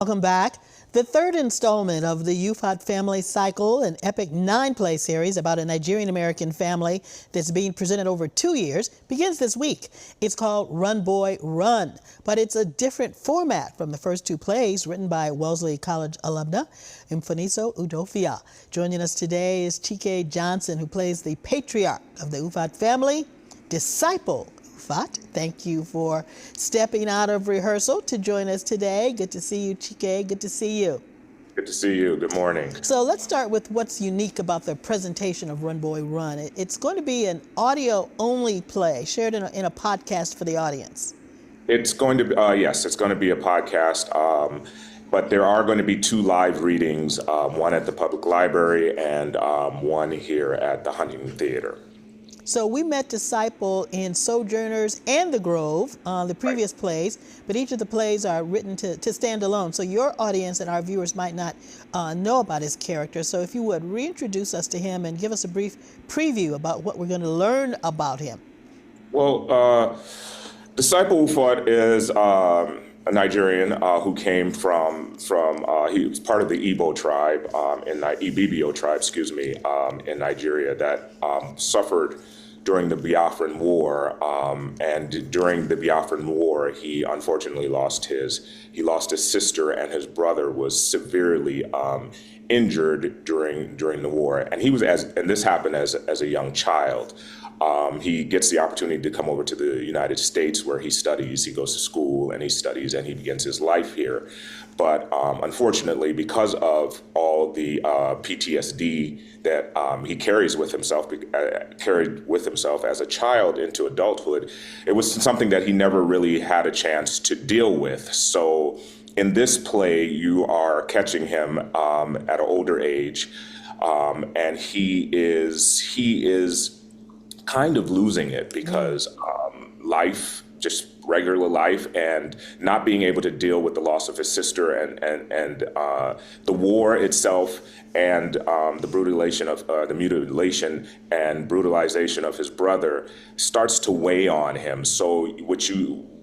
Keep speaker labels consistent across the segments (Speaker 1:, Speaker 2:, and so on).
Speaker 1: Welcome back. The third installment of the UFOT Family Cycle, an epic 9-play series about a Nigerian-American family that's being presented over 2 years, begins this week. It's called Run Boy Run, but it's a different format from the first 2 plays written by Wellesley College alumna Mfoniso Udofia. Joining us today is Chike Johnson, who plays the patriarch of the UFOT family, Disciple Ufot. Thank you for stepping out of rehearsal to join us today. Good to see you, Chike. Good to see you.
Speaker 2: Good to see you. Good morning.
Speaker 1: So let's start with what's unique about the presentation of Run Boy Run. It's going to be an audio-only play shared in a podcast for the audience.
Speaker 2: It's going to be, yes, it's going to be a podcast, but there are going to be 2 live readings, one at the public library and one here at the Huntington Theater.
Speaker 1: So we met Disciple in Sojourners and The Grove, the previous plays, but each of the plays are written to stand alone. So your audience and our viewers might not know about his character. So if you would, reintroduce us to him and give us a brief preview about what we're going to learn about him.
Speaker 2: Well, Disciple Ufot is a Nigerian who came from he was part of the Igbo tribe, Ibibio tribe, in Nigeria that suffered during the Biafran War, and during the Biafran War, he unfortunately lost his sister, and his brother was severely injured during the war, and this happened as a young child. He gets the opportunity to come over to the United States where he studies. He goes to school and he studies and he begins his life here. But unfortunately, because of all the PTSD that he carried with himself as a child into adulthood, it was something that he never really had a chance to deal with. So in this play, you are catching him at an older age, and he is kind of losing it because life, just regular life, and not being able to deal with the loss of his sister and the war itself, and the mutilation and brutalization of his brother starts to weigh on him. So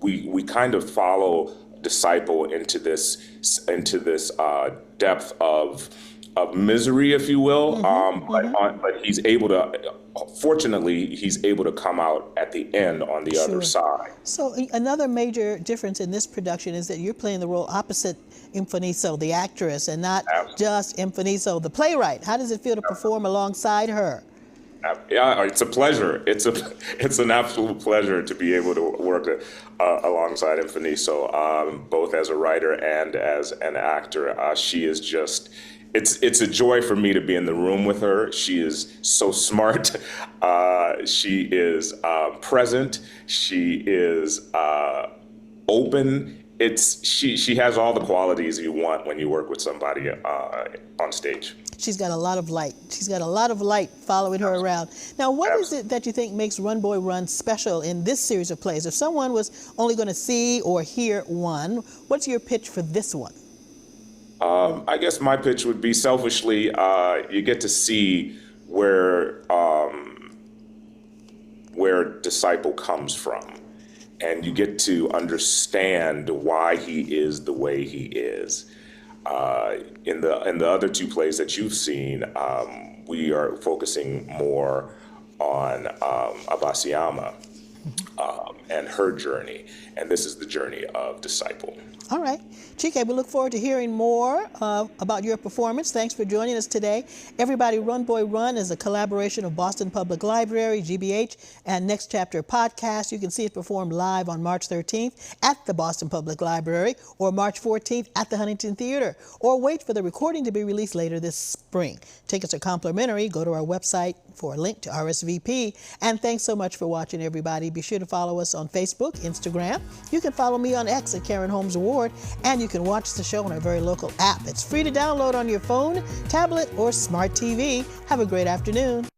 Speaker 2: we kind of follow Disciple into this depth of misery, if you will, but he's able to. Fortunately, he's able to come out at the end on the other side.
Speaker 1: So another major difference in this production is that you're playing the role opposite Mfoniso, the actress, and not just Mfoniso, the playwright. How does it feel to perform alongside her?
Speaker 2: Yeah, it's a pleasure. It's an absolute pleasure to be able to work alongside Mfoniso, both as a writer and as an actor. She is just. It's a joy for me to be in the room with her. She is so smart. She is present. She is open. She has all the qualities you want when you work with somebody on stage.
Speaker 1: She's got a lot of light. She's got a lot of light following her around. Now, what is it that you think makes Run Boy Run special in this series of plays? If someone was only going to see or hear one, what's your pitch for this one?
Speaker 2: I guess my pitch would be, selfishly, you get to see where Disciple comes from, and you get to understand why he is the way he is. In the other 2 plays that you've seen, we are focusing more on Abasiama and her journey, and this is the journey of Disciple.
Speaker 1: All right. Chike, we look forward to hearing more about your performance. Thanks for joining us today. Everybody, Run Boy Run is a collaboration of Boston Public Library, GBH, and Next Chapter Podcast. You can see it performed live on March 13th at the Boston Public Library, or March 14th at the Huntington Theater, or wait for the recording to be released later this spring. Tickets are complimentary. Go to our website for a link to RSVP. And thanks so much for watching, everybody. Be sure to follow us on Facebook, Instagram. You can follow me on X at Karen Holmes Award, and you can watch the show on our very local app. It's free to download on your phone, tablet, or smart TV. Have a great afternoon.